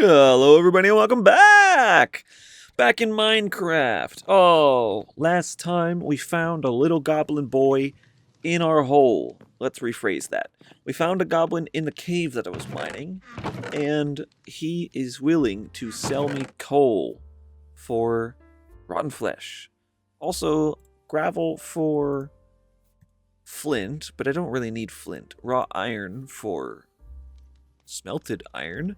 Hello everybody and welcome back! Back in Minecraft. Oh, last time we found a little goblin boy in our hole. Let's rephrase that. We found a goblin in the cave that I was mining, and he is willing to sell me coal for rotten flesh. Also, gravel for flint, but I don't really need flint. Raw iron for smelted iron.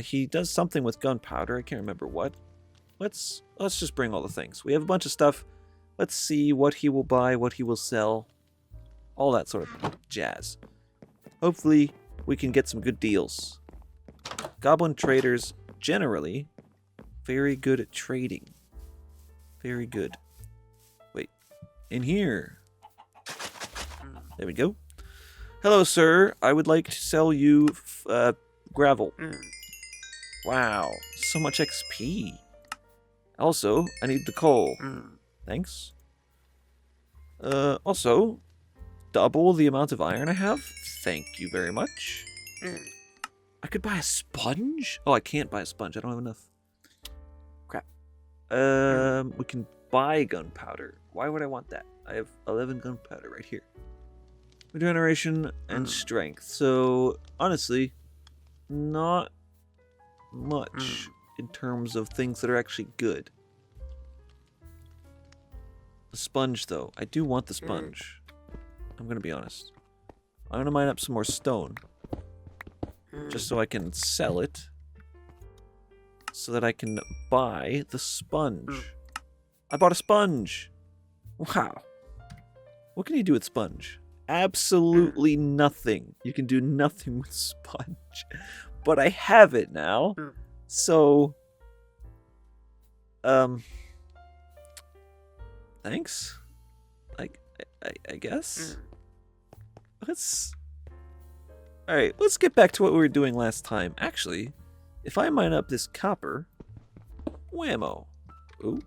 He does something with gunpowder. I can't remember what. Let's just bring all the things. We have a bunch of stuff. Let's see what he will buy, what he will sell. All that sort of jazz. Hopefully, we can get some good deals. Goblin traders, generally, very good at trading. Very good. Wait. In here. There we go. Hello, sir. I would like to sell you gravel. Wow, so much XP. Also, I need the coal. Thanks. Also, double the amount of iron I have. Thank you very much. I could buy a sponge? Oh, I can't buy a sponge. I don't have enough. Crap. We can buy gunpowder. Why would I want that? I have 11 gunpowder right here. Regeneration and strength. So, honestly, not much in terms of things that are actually good. The sponge, though. I do want the sponge. I'm going to be honest. I'm going to mine up some more stone. Just so I can sell it. So that I can buy the sponge. I bought a sponge! Wow. What can you do with sponge? Absolutely nothing. You can do nothing with sponge. But I have it now. So, thanks. I guess. Alright, let's get back to what we were doing last time. Actually, if I mine up this copper, whammo. Ooh.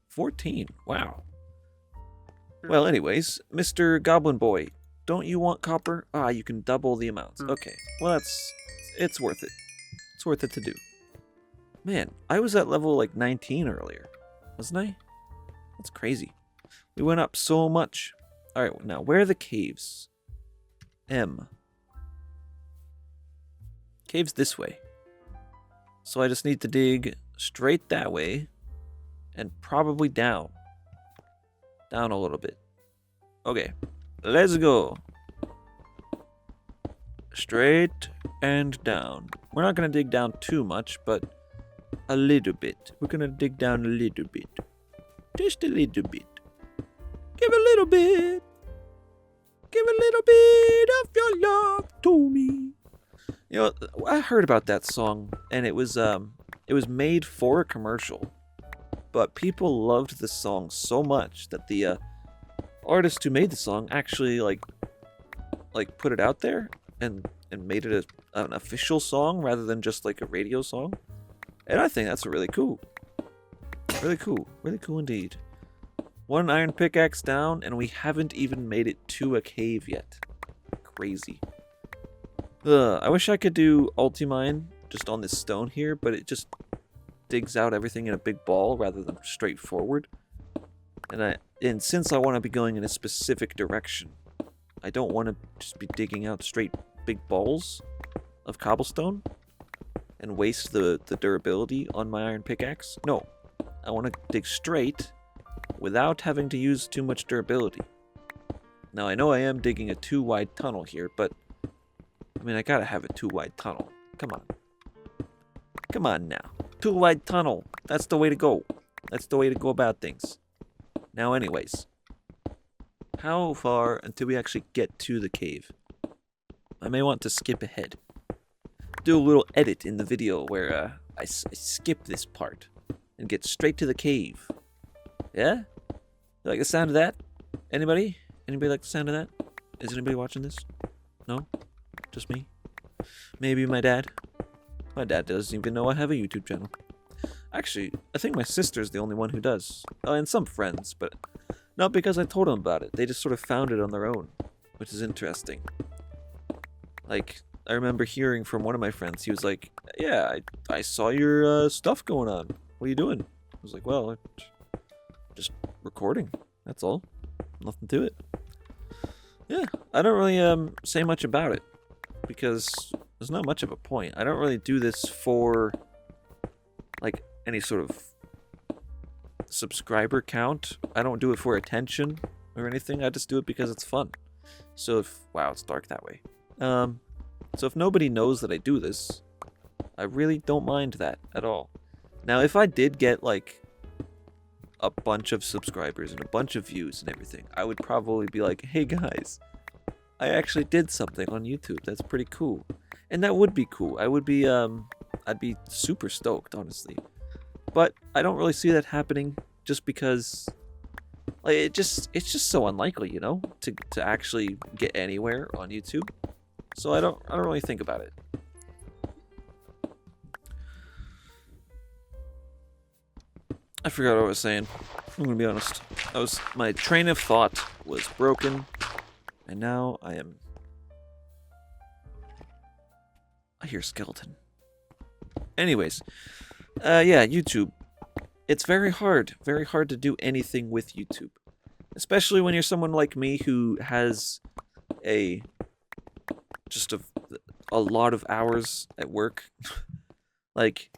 14. Wow. Well, anyways, Mr. Goblin Boy, don't you want copper? Ah, you can double the amount. Okay, well it's worth it. It's worth it to do. Man, I was at level like 19 earlier, wasn't I? That's crazy. We went up so much. Alright, now where are the caves? M. Caves this way. So I just need to dig straight that way and probably down. Down a little bit. Okay, let's go. Straight and down. We're not going to dig down too much, but a little bit. We're going to dig down a little bit. Just a little bit. Give a little bit. Give a little bit of your love to me. You know, I heard about that song, and it was made for a commercial. But people loved the song so much that the artist who made the song actually like put it out there and made it an official song rather than just like a radio song. And I think that's really cool. Really cool. Really cool indeed. One iron pickaxe down, and we haven't even made it to a cave yet. Crazy. I wish I could do ulti-mine just on this stone here, but it just digs out everything in a big ball rather than straight forward. And since I want to be going in a specific direction, I don't want to just be digging out straight big balls of cobblestone and waste the durability on my iron pickaxe. No, I want to dig straight without having to use too much durability. Now I know I am digging a too wide tunnel here, but I mean I gotta have a too wide tunnel. Come on. Come on now. Too wide tunnel. That's the way to go. That's the way to go about things. Now anyways. How far until we actually get to the cave? I may want to skip ahead. Do a little edit in the video where I skip this part and get straight to the cave. Yeah? You like the sound of that? Anybody? Anybody like the sound of that? Is anybody watching this? No? Just me? Maybe my dad? My dad doesn't even know I have a YouTube channel. Actually, I think my sister's the only one who does. And some friends, but not because I told them about it. They just sort of found it on their own, which is interesting. Like, I remember hearing from one of my friends. He was like, yeah, I saw your stuff going on. What are you doing? I was like, well, just recording. That's all. Nothing to it. Yeah, I don't really say much about it because there's not much of a point. I don't really do this for like any sort of subscriber count. I don't do it for attention or anything. I just do it because it's fun. So if wow, it's dark that way. So if nobody knows that I do this, I really don't mind that at all. Now, if I did get like a bunch of subscribers and a bunch of views and everything, I would probably be like, hey guys, I actually did something on YouTube. That's pretty cool. And that would be cool. I'd be super stoked, honestly. But I don't really see that happening just because like it's just so unlikely, you know, to actually get anywhere on YouTube. So I don't really think about it. I forgot what I was saying. I'm gonna be honest. My train of thought was broken, and now I hear skeleton. Anyways, yeah, YouTube. It's very hard to do anything with YouTube, especially when you're someone like me who has just a lot of hours at work. Like,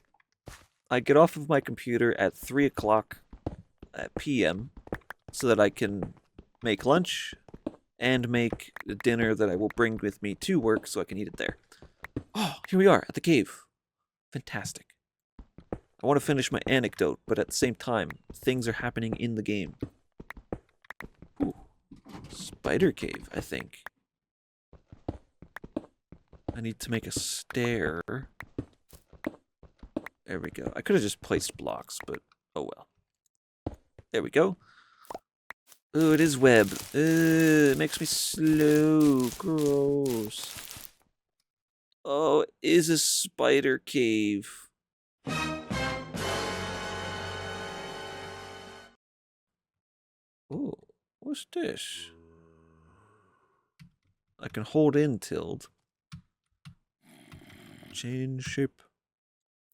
I get off of my computer at 3 o'clock p.m. so that I can make lunch and make the dinner that I will bring with me to work so I can eat it there. Oh, here we are at the cave. Fantastic. I want to finish my anecdote, but at the same time, things are happening in the game. Ooh, spider cave, I think. I need to make a stair. There we go. I could have just placed blocks, but oh well. There we go. Oh, it is web. It makes me slow. Gross. Oh, it is a spider cave. Oh, what's this? I can hold in tilde. Change shape.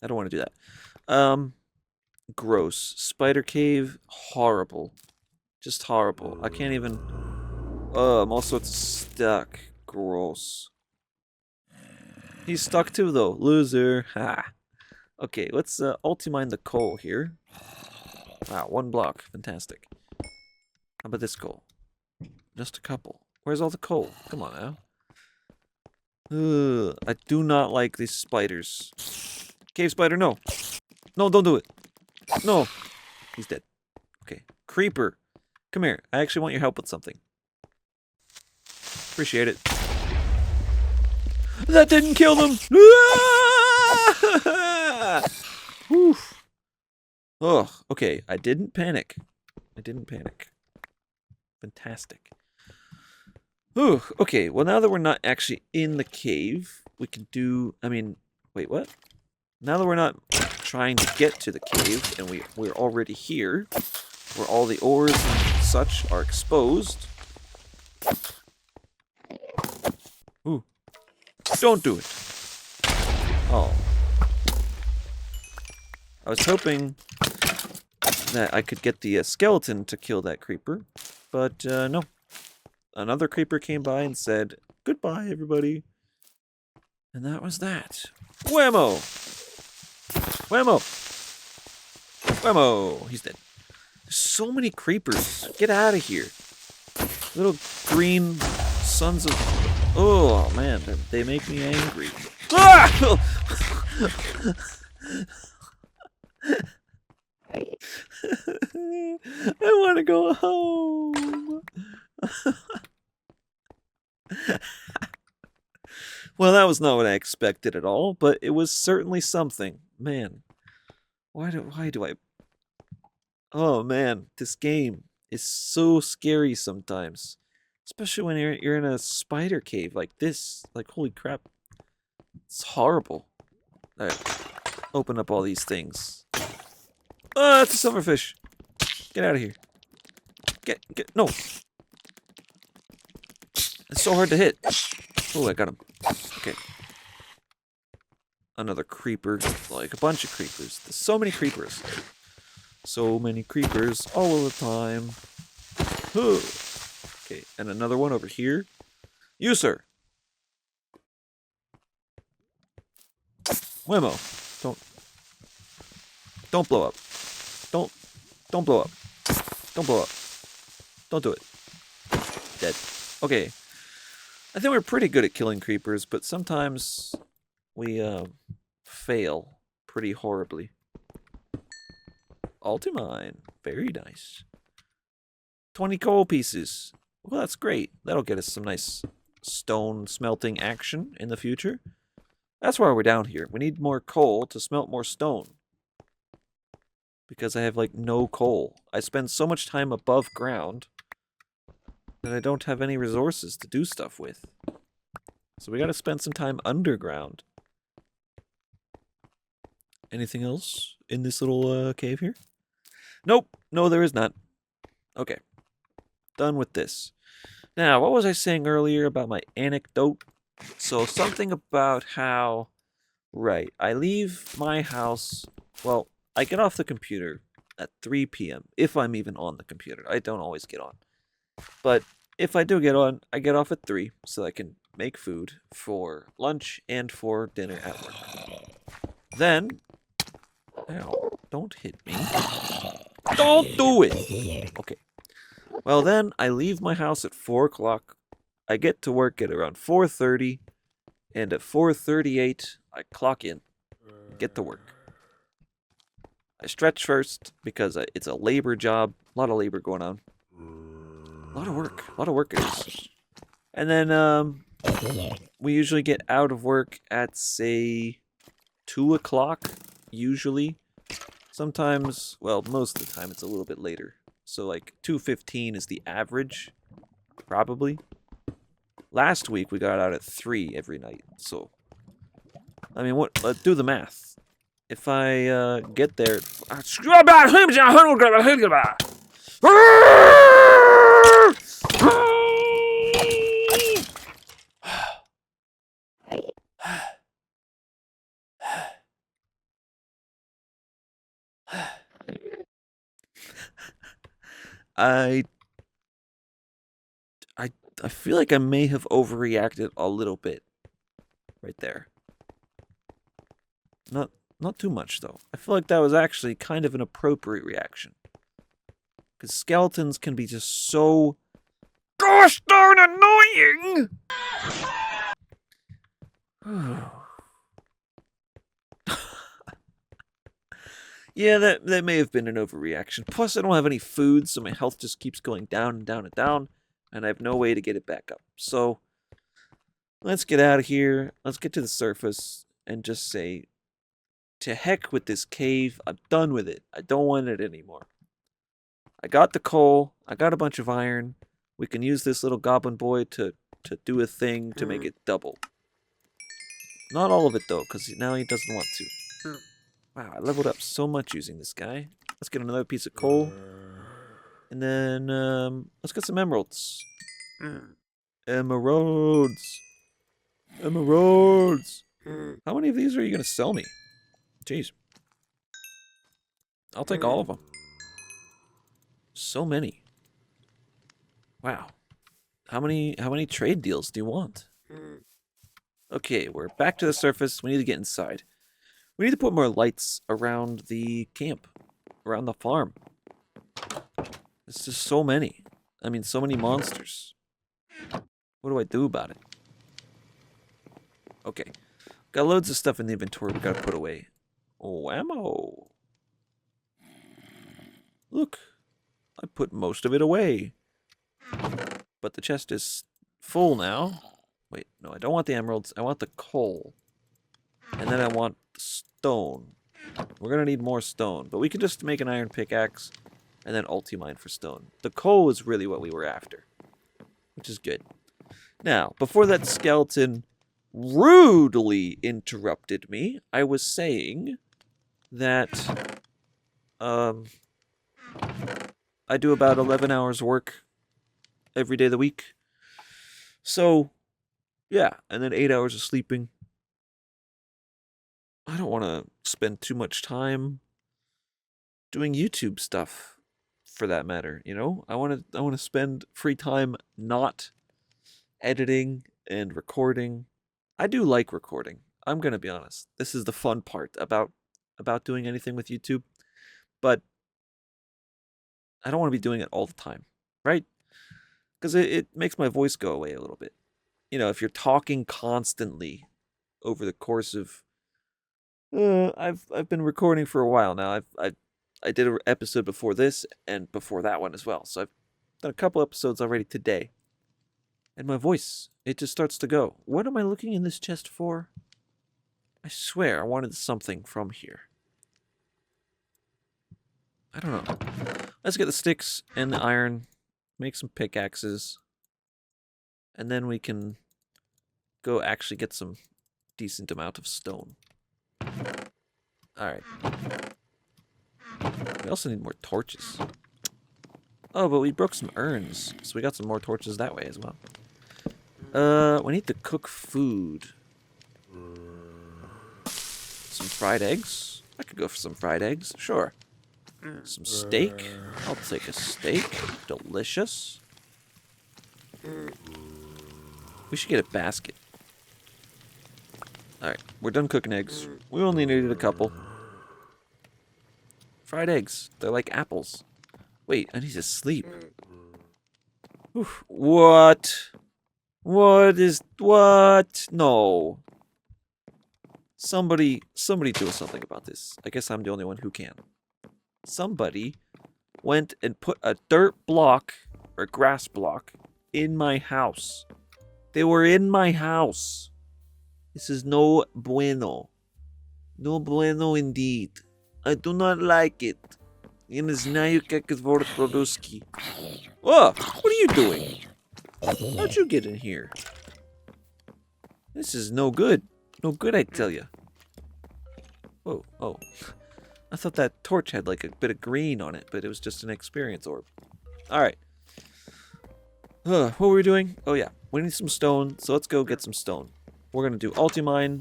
I don't want to do that. Gross. Spider cave, horrible. Just horrible. I can't even... Oh, I'm all sorts stuck. Gross. He's stuck too, though. Loser. Ha. Okay, let's ultimine the coal here. Wow, 1 block. Fantastic. How about this coal? Just a couple. Where's all the coal? Come on now. Ugh, I do not like these spiders. Cave spider, no. No, don't do it. No. He's dead. Okay. Creeper. Come here. I actually want your help with something. Appreciate it. That didn't kill them! Oof. Oh, okay. I didn't panic. Fantastic. Ooh, okay. Well, now that we're not actually in the cave, we can do... I mean, wait, what? Now that we're not trying to get to the cave, and we're already here, where all the ores and such are exposed... Ooh. Don't do it! Oh. I was hoping that I could get the skeleton to kill that creeper, but no. Another creeper came by and said, goodbye, everybody. And that was that. Whammo! Whammo! Whammo! He's dead. There's so many creepers. Get out of here. Little green sons of... Oh, man. They make me angry. Ah! I want to go home. Well, that was not what I expected at all, but it was certainly something. Man, why do I... Oh man, this game is so scary sometimes. Especially when you're in a spider cave like this. Like, holy crap. It's horrible. Alright, open up all these things. Oh, that's a silverfish. Get out of here. Get, no. It's so hard to hit. Oh, I got him. Okay. another creeper. Like a bunch of creepers. There's so many creepers. So many creepers all the time. Huh. Okay, and another one over here. You, sir. Wemo. Don't blow up. Don't blow up. Don't blow up. Don't do it. Dead. Okay. I think we're pretty good at killing creepers, but sometimes we fail pretty horribly. Ultimine. Very nice. 20 coal pieces. Well, that's great. That'll get us some nice stone smelting action in the future. That's why we're down here. We need more coal to smelt more stone. Because I have, like, no coal. I spend so much time above ground that I don't have any resources to do stuff with. So we gotta spend some time underground. Anything else in this little cave here? Nope. No, there is not. Okay. Done with this. Now, what was I saying earlier about my anecdote? So, something about how... Right, I leave my house... Well, I get off the computer at 3 p.m. if I'm even on the computer. I don't always get on. But if I do get on, I get off at 3 so I can make food for lunch and for dinner at work. Then... Ow, don't hit me. Don't do it! Okay. Well, then I leave my house at 4 o'clock. I get to work at around 4:30, and at 4:38, I clock in, get to work. I stretch first because it's a labor job, a lot of labor going on. A lot of work it is. And then we usually get out of work at, say, 2 o'clock, usually. Sometimes, well, most of the time it's a little bit later. So like 2:15 is the average, probably. Last week we got out at 3 every night, so... I mean, what? Let's do the math. If I get there... I feel like I may have overreacted a little bit right there. Not too much, though. I feel like that was actually kind of an appropriate reaction. Because skeletons can be just so gosh darn annoying! Yeah, that may have been an overreaction. Plus, I don't have any food, so my health just keeps going down and down and down, and I have no way to get it back up. So, let's get out of here. Let's get to the surface and just say, to heck with this cave. I'm done with it. I don't want it anymore. I got the coal. I got a bunch of iron. We can use this little goblin boy to do a thing to make it double. Not all of it, though, because now he doesn't want to. Wow, I leveled up so much using this guy. Let's get another piece of coal. And then, let's get some emeralds. Emeralds! Emeralds! How many of these are you going to sell me? Jeez. I'll take all of them. So many. Wow. How many trade deals do you want? Okay, we're back to the surface. We need to get inside. We need to put more lights around the camp, around the farm. There's just so many. I mean, so many monsters. What do I do about it? Okay. Got loads of stuff in the inventory we gotta put away. Oh, ammo. Look. I put most of it away. But the chest is full now. Wait, no, I don't want the emeralds. I want the coal. And then I want the stone. We're going to need more stone. But we can just make an iron pickaxe and then ulti-mine for stone. The coal is really what we were after. Which is good. Now, before that skeleton rudely interrupted me, I was saying that I do about 11 hours work every day of the week. So, yeah, and then 8 hours of sleeping. I don't want to spend too much time doing YouTube stuff, for that matter. You know, I want to spend free time not editing and recording. I do like recording. I'm gonna be honest. This is the fun part about doing anything with YouTube, but I don't want to be doing it all the time, right? Because it makes my voice go away a little bit. You know, if you're talking constantly over the course of, I've been recording for a while now. I did an episode before this and before that one as well. So I've done a couple episodes already today, and my voice, it just starts to go. What am I looking in this chest for? I swear I wanted something from here. I don't know. Let's get the sticks and the iron, make some pickaxes, and then we can go actually get some decent amount of stone. Alright. We also need more torches. Oh, but we broke some urns, so we got some more torches that way as well. We need to cook food. Some fried eggs? I could go for some fried eggs, sure. Some steak? I'll take a steak. Delicious. We should get a basket. Alright, we're done cooking eggs. We only needed a couple. Fried eggs. They're like apples. Wait, I need to sleep. Oof. What? What? No. Somebody do something about this. I guess I'm the only one who can. Somebody went and put a dirt block or grass block in my house. They were in my house. This is no bueno. No bueno indeed. I do not like it. Oh, what are you doing? How'd you get in here? This is no good. No good, I tell you. Whoa, oh. I thought that torch had like a bit of green on it, but it was just an experience orb. Alright. What were we doing? Oh yeah, we need some stone, so let's go get some stone. We're gonna do ulti-mine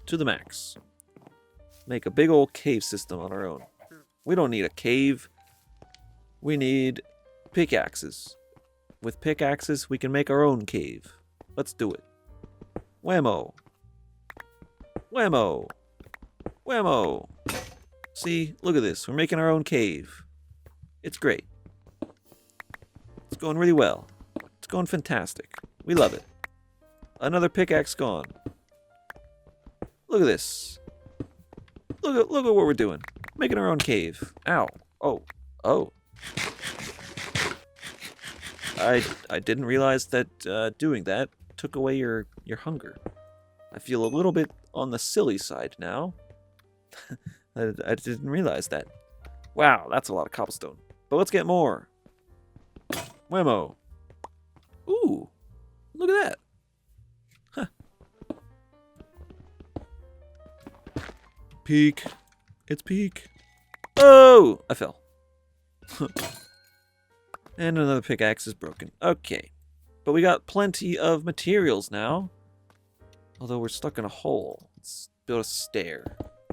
to the max. Make a big old cave system on our own. We don't need a cave. We need pickaxes. With pickaxes, we can make our own cave. Let's do it. Whammo. Whammo. Whammo. See, look at this. We're making our own cave. It's great. It's going really well. It's going fantastic. We love it. Another pickaxe gone. Look at this. Look at what we're doing. Making our own cave. Ow. Oh. Oh. I didn't realize that doing that took away your hunger. I feel a little bit on the silly side now. I didn't realize that. Wow, that's a lot of cobblestone. But let's get more. Whammo. Ooh. Look at that. Huh. Peak. It's peak. Oh! I fell. And another pickaxe is broken. Okay. But we got plenty of materials now. Although we're stuck in a hole. Let's build a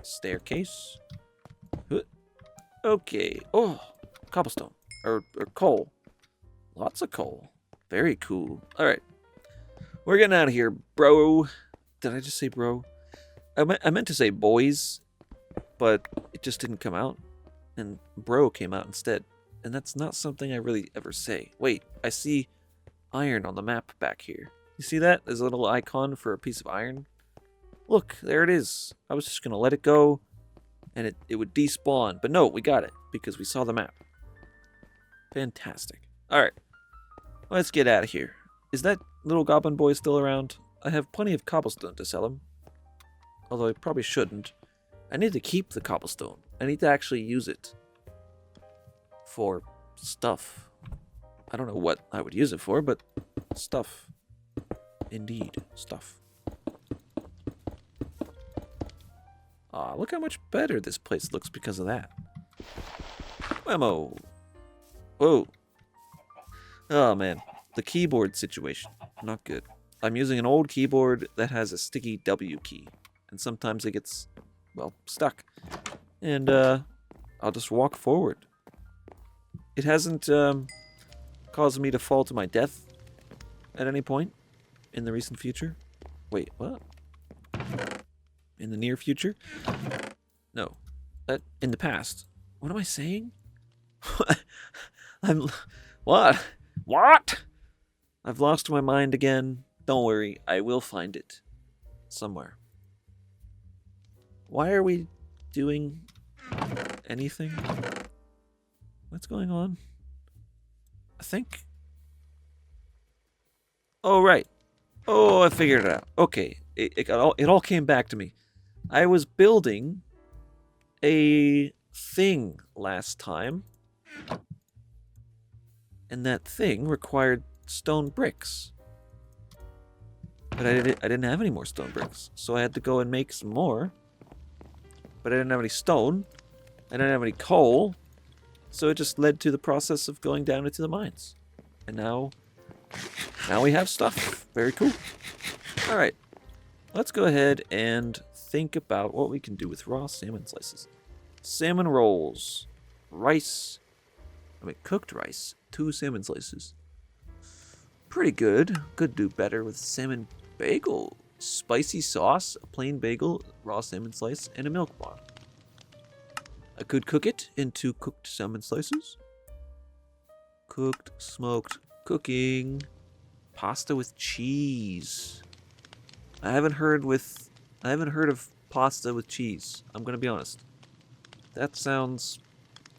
staircase. Okay. Oh, cobblestone. Or coal. Lots of coal. Very cool. Alright. We're getting out of here, bro. Did I just say bro? I meant to say boys, but it just didn't come out. And bro came out instead. And that's not something I really ever say. Wait, I see iron on the map back here. You see that? There's a little icon for a piece of iron. Look, there it is. I was just going to let it go, and it would despawn. But no, we got it, because we saw the map. Fantastic. Alright, let's get out of here. Is that little goblin boy still around? I have plenty of cobblestone to sell him. Although I probably shouldn't. I need to keep the cobblestone. I need to actually use it for stuff. I don't know what I would use it for, but stuff. Indeed, stuff. Aw, look how much better this place looks because of that. Whammo. Whoa. Oh, man. The keyboard situation. Not good. I'm using an old keyboard that has a sticky W key. And sometimes it gets well, stuck. And I'll just walk forward. It hasn't caused me to fall to my death at any point in the recent future. Wait, what? In the near future? No. In the past. What am I saying? What? What? I've lost my mind again. Don't worry, I will find it. Somewhere. Why are we doing anything? What's going on? I think... Oh, right. Oh, I figured it out. Okay. It all came back to me. I was building a thing last time. And that thing required stone bricks. But I didn't have any more stone bricks. So I had to go and make some more. But I didn't have any stone. I didn't have any coal. So it just led to the process of going down into the mines. And now we have stuff. Very cool. Alright. Let's go ahead and think about what we can do with raw salmon slices. Salmon rolls. Rice. I mean, cooked rice. 2 salmon slices. Pretty good. Could do better with salmon bagel. Spicy sauce, a plain bagel, raw salmon slice, and a milk bar. I could cook it into cooked salmon slices. Cooked, smoked, cooking. Pasta with cheese. I haven't heard of pasta with cheese. I'm gonna be honest. That sounds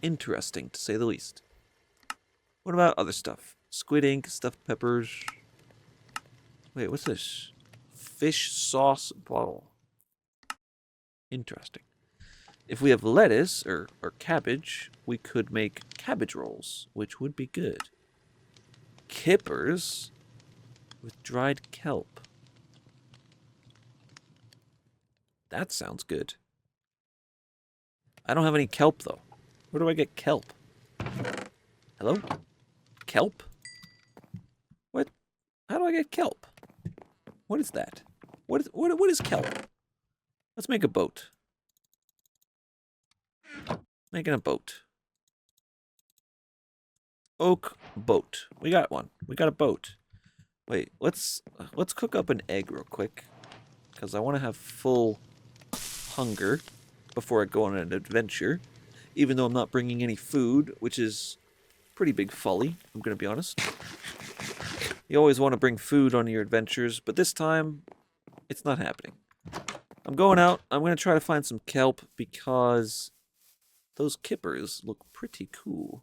interesting, to say the least. What about other stuff? Squid ink, stuffed peppers. Wait, what's this? Fish sauce bottle. Interesting. If we have lettuce or cabbage, we could make cabbage rolls, which would be good. Kippers with dried kelp. That sounds good. I don't have any kelp, though. Where do I get kelp? Hello? Kelp? What? How do I get kelp? What is that? What is kelp? Let's make a boat. Making a boat. Oak boat. We got one. We got a boat. Wait, let's cook up an egg real quick, because I want to have full hunger before I go on an adventure, even though I'm not bringing any food, which is pretty big folly, I'm going to be honest. You always want to bring food on your adventures, but this time, it's not happening. I'm going out. I'm going to try to find some kelp, because those kippers look pretty cool.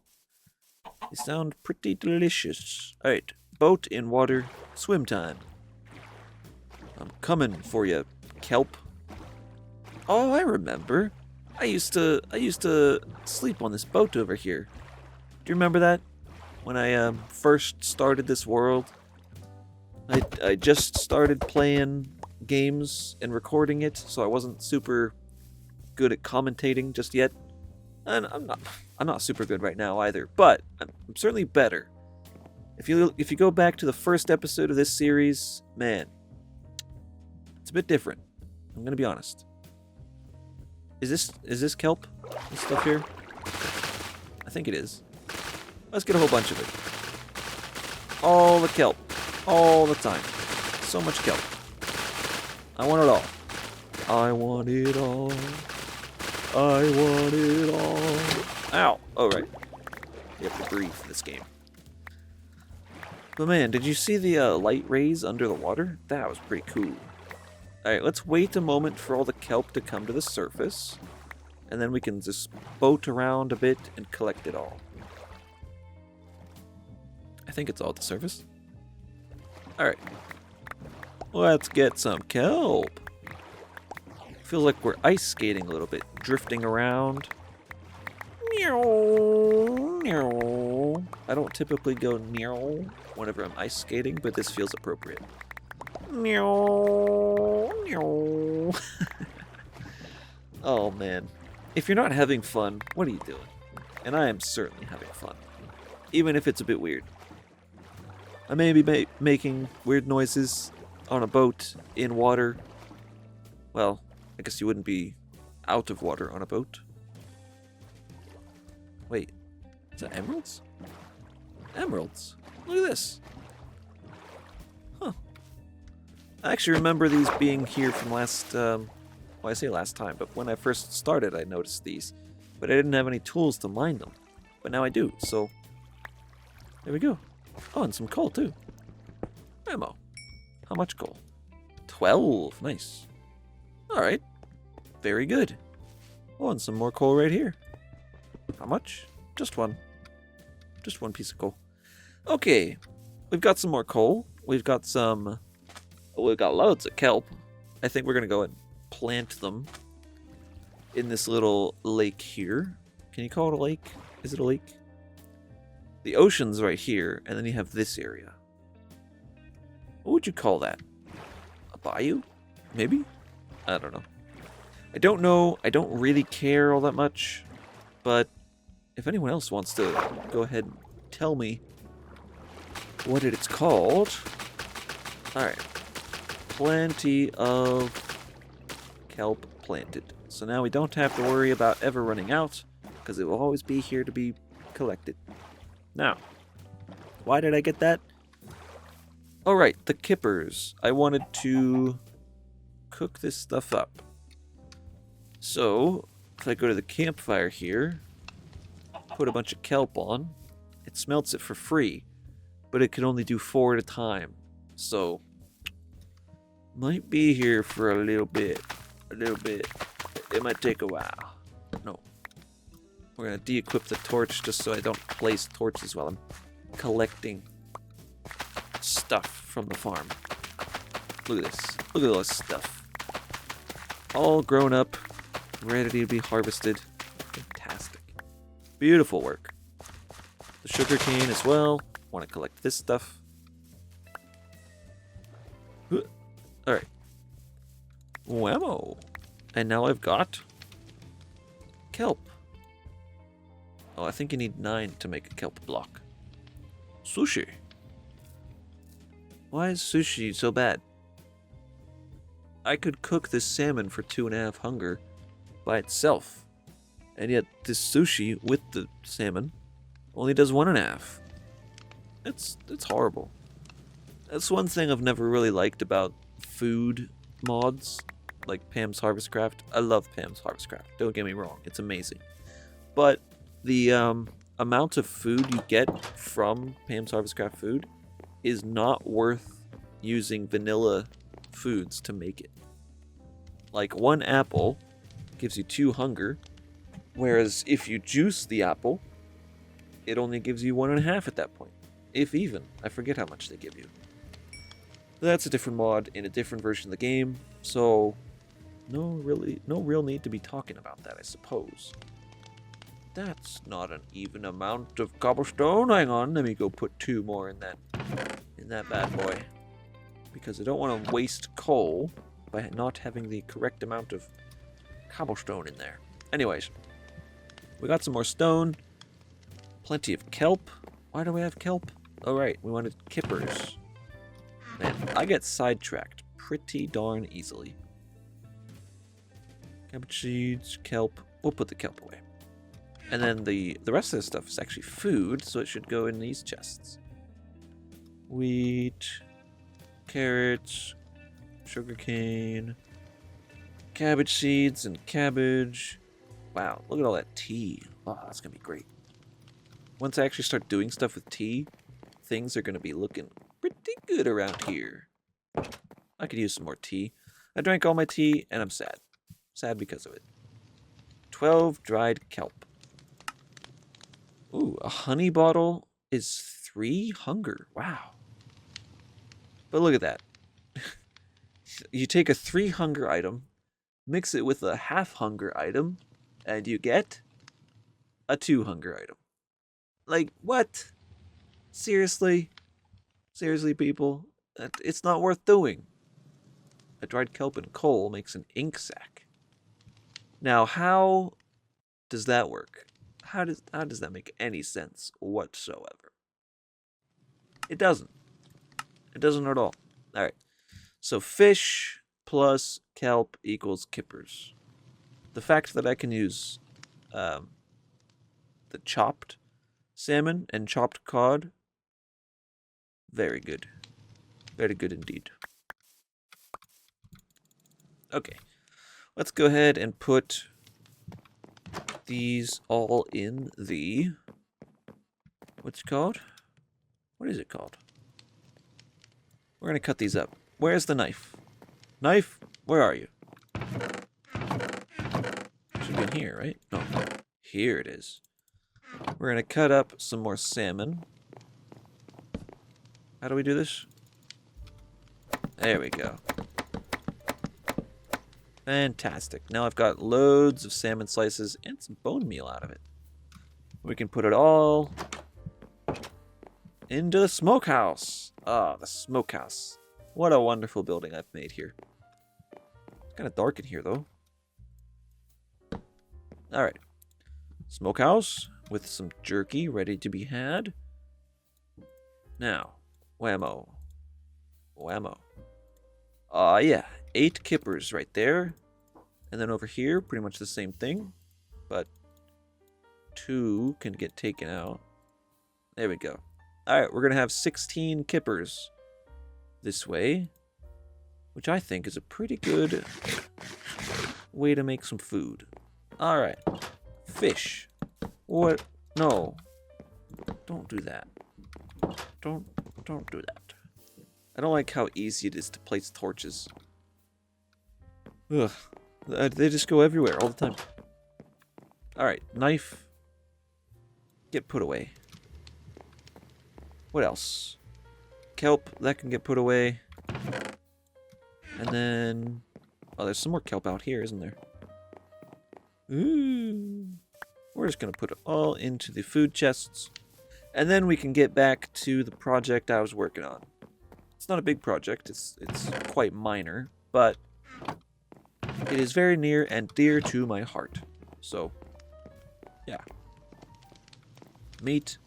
They sound pretty delicious. Alright, boat in water, swim time. I'm coming for you, kelp. Oh, I remember. I used to sleep on this boat over here. Do you remember that? When I first started this world, I just started playing games and recording it, so I wasn't super good at commentating just yet. And I'm not super good right now either, but I'm certainly better. If you go back to the first episode of this series, man, it's a bit different. I'm gonna be honest. Is this kelp? This stuff here? I think it is. Let's get a whole bunch of it. All the kelp. All the time. So much kelp. I want it all. I want it all. I want it all. Ow. Oh, right. You have to breathe in this game. But man, did you see the light rays under the water? That was pretty cool. Alright, let's wait a moment for all the kelp to come to the surface. And then we can just boat around a bit and collect it all. I think it's all at the surface. Alright. Let's get some kelp. Feels like we're ice skating a little bit. Drifting around. I don't typically go whenever I'm ice skating, but this feels appropriate. Oh man. If you're not having fun, what are you doing? And I am certainly having fun. Even if it's a bit weird. I may be making weird noises on a boat in water. Well, I guess you wouldn't be out of water on a boat. Wait, is that emeralds? Emeralds. Look at this. Huh. I actually remember these being here from last, well, I say last time, but when I first started, I noticed these. But I didn't have any tools to mine them. But now I do, so there we go. Oh, and some coal, too. Ammo. How much coal? 12. Nice. Alright. Very good. Oh, and some more coal right here. How much? Just one. Just one piece of coal. Okay. We've got some more coal. We've got some... We've got loads of kelp. I think we're going to go and plant them in this little lake here. Can you call it a lake? Is it a lake? The ocean's right here, and then you have this area. What would you call that? A bayou? Maybe? I don't know. I don't know. I don't really care all that much. But if anyone else wants to go ahead and tell me what it's called. Alright. Plenty of kelp planted. So now we don't have to worry about ever running out, because it will always be here to be collected. Now, why did I get that? Oh right, the kippers. I wanted to cook this stuff up. So, if I go to the campfire here, put a bunch of kelp on, it smelts it for free, but it can only do 4 at a time. So, might be here for a little bit. It might take a while. No. We're going to de-equip the torch just so I don't place torches while I'm collecting stuff from the farm. Look at this. Look at all this stuff. All grown up, ready to be harvested. Fantastic. Beautiful work. The sugar cane as well. Want to collect this stuff. Alright. Whammo. And now I've got kelp. Oh, I think you need 9 to make a kelp block. Sushi. Why is sushi so bad? I could cook this salmon for 2.5 hunger by itself. And yet this sushi with the salmon only does 1.5. It's horrible. That's one thing I've never really liked about food mods, like Pam's Harvest Craft. I love Pam's Harvest Craft, don't get me wrong, it's amazing. But the amount of food you get from Pam's Harvest Craft food is not worth using vanilla foods to make it. Like 1 apple gives you 2 hunger, whereas if you juice the apple, it only gives you 1.5 at that point. If even. I forget how much they give you. That's a different mod in a different version of the game, so no real need to be talking about that, I suppose. That's not an even amount of cobblestone. Hang on, let me go put 2 more in that bad boy. Because I don't want to waste coal by not having the correct amount of cobblestone in there. Anyways, we got some more stone. Plenty of kelp. Why do we have kelp? Oh right, we wanted kippers. Man, I get sidetracked pretty darn easily. Cabbage seeds, kelp. We'll put the kelp away. And then the rest of this stuff is actually food, so it should go in these chests. Wheat, carrots, sugarcane, cabbage seeds and cabbage. Wow, look at all that tea. Oh, that's going to be great. Once I actually start doing stuff with tea, things are going to be looking pretty good around here. I could use some more tea. I drank all my tea, and I'm sad. Sad because of it. 12 dried kelp. Ooh, a honey bottle is 3 hunger. Wow. But look at that. You take a 3 hunger item, mix it with a half hunger item, and you get a 2 hunger item. Like, what? Seriously? Seriously, people? It's not worth doing. A dried kelp and coal makes an ink sac. Now, how does that work? How does that make any sense whatsoever? It doesn't. It doesn't at all. Alright. So fish plus kelp equals kippers. the fact that I can use the chopped salmon and chopped cod, very good. Very good indeed. Okay, let's go ahead and put these all in the... What's it called? What is it called? We're going to cut these up. Where's the knife? Knife, where are you? Should be in here, right? No. Here it is. We're going to cut up some more salmon. How do we do this? There we go. Fantastic. Now I've got loads of salmon slices and some bone meal out of it. We can put it all into the smokehouse. Ah, the smokehouse. What a wonderful building I've made here. It's kind of dark in here, though. Alright. Smokehouse with some jerky ready to be had. Now, whammo. Whammo. Yeah. 8 kippers right there. And then over here, pretty much the same thing. But 2 can get taken out. There we go. Alright, we're going to have 16 kippers this way. Which I think is a pretty good way to make some food. Alright. Fish. What? No. Don't do that. Don't do that. I don't like how easy it is to place torches. Ugh. They just go everywhere all the time. Alright, knife. Get put away. What else? Kelp, that can get put away. And then... Oh, there's some more kelp out here, isn't there? Ooh. We're just going to put it all into the food chests. And then we can get back to the project I was working on. It's not a big project. It's quite minor. But it is very near and dear to my heart. So, yeah. Meat.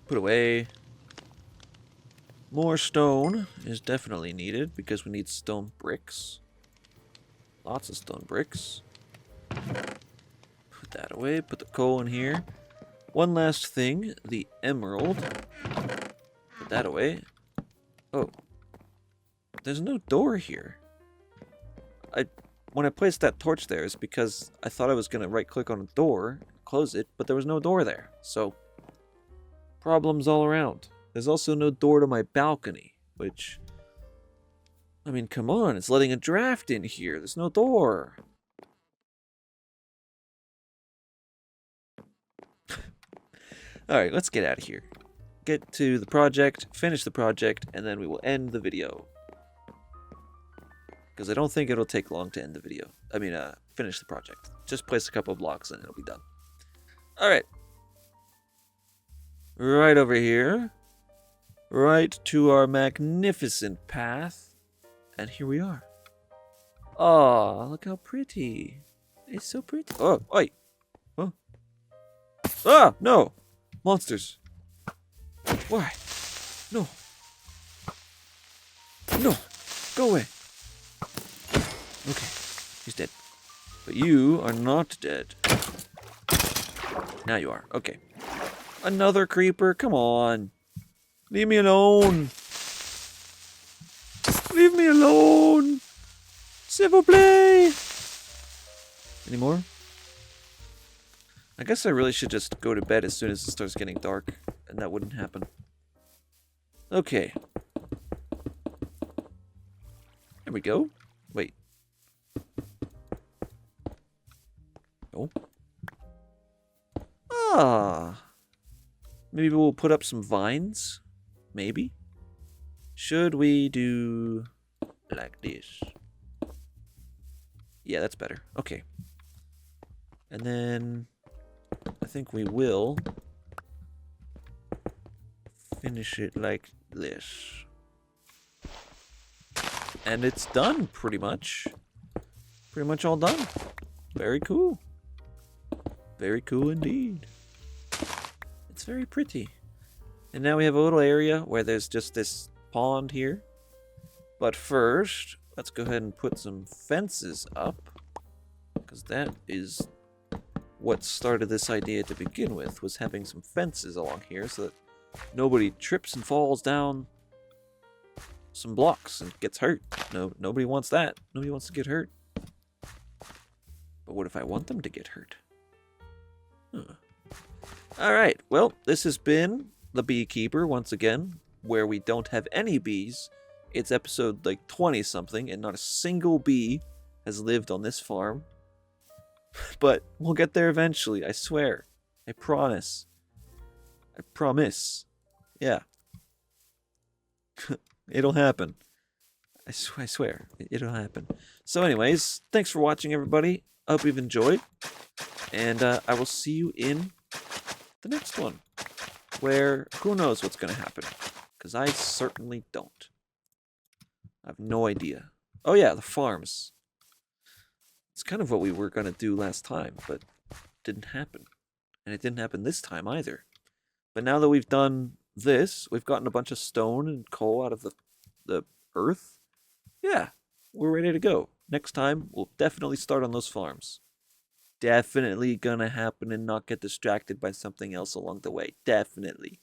Put away. More stone is definitely needed because we need stone bricks. Lots of stone bricks. Put that away. Put the coal in here. One last thing. The emerald. Put that away. Oh. There's no door here. When I placed that torch there, it's because I thought I was going to right-click on a door, close it, but there was no door there. So, problems all around. There's also no door to my balcony, which... I mean, come on, it's letting a draft in here. There's no door. Alright, let's get out of here. Get to the project, finish the project, and then we will end the video. Because I don't think it'll take long to end the video. I mean, finish the project. Just place a couple of blocks and it'll be done. Alright. Right over here. Right to our magnificent path. And here we are. Aw, look how pretty. It's so pretty. Oh, wait. Oh. Ah, no. Monsters. Why? No. No. Go away. Okay. He's dead. But you are not dead. Now you are. Okay. Another creeper. Come on. Leave me alone. Leave me alone. S'il vous plaît. Any more? I guess I really should just go to bed as soon as it starts getting dark. And that wouldn't happen. Okay. There we go. Wait. Oh. Ah. Maybe we'll put up some vines? Maybe? Should we do like this? Yeah, that's better. Okay. And then I think we will finish it like this. And it's done, pretty much. Pretty much all done. Very cool. Very cool indeed. It's very pretty. And now we have a little area where there's just this pond here. But first, let's go ahead and put some fences up. Because that is what started this idea to begin with, was having some fences along here so that nobody trips and falls down some blocks and gets hurt. No, nobody wants that. Nobody wants to get hurt. But what if I want them to get hurt? Huh. Alright, well, this has been The Beekeeper, once again, where we don't have any bees. It's episode like 20-something, and not a single bee has lived on this farm. But we'll get there eventually, I swear. I promise. I promise. Yeah. It'll happen. I swear. It'll happen. So anyways, thanks for watching, everybody. I hope you've enjoyed. And I will see you in the next one, where who knows what's going to happen. Because I certainly don't. I have no idea. Oh yeah, the farms. It's kind of what we were going to do last time, but it didn't happen. And it didn't happen this time either. But now that we've done this, we've gotten a bunch of stone and coal out of the earth. Yeah, we're ready to go. Next time, we'll definitely start on those farms. Definitely gonna happen and not get distracted by something else along the way. Definitely.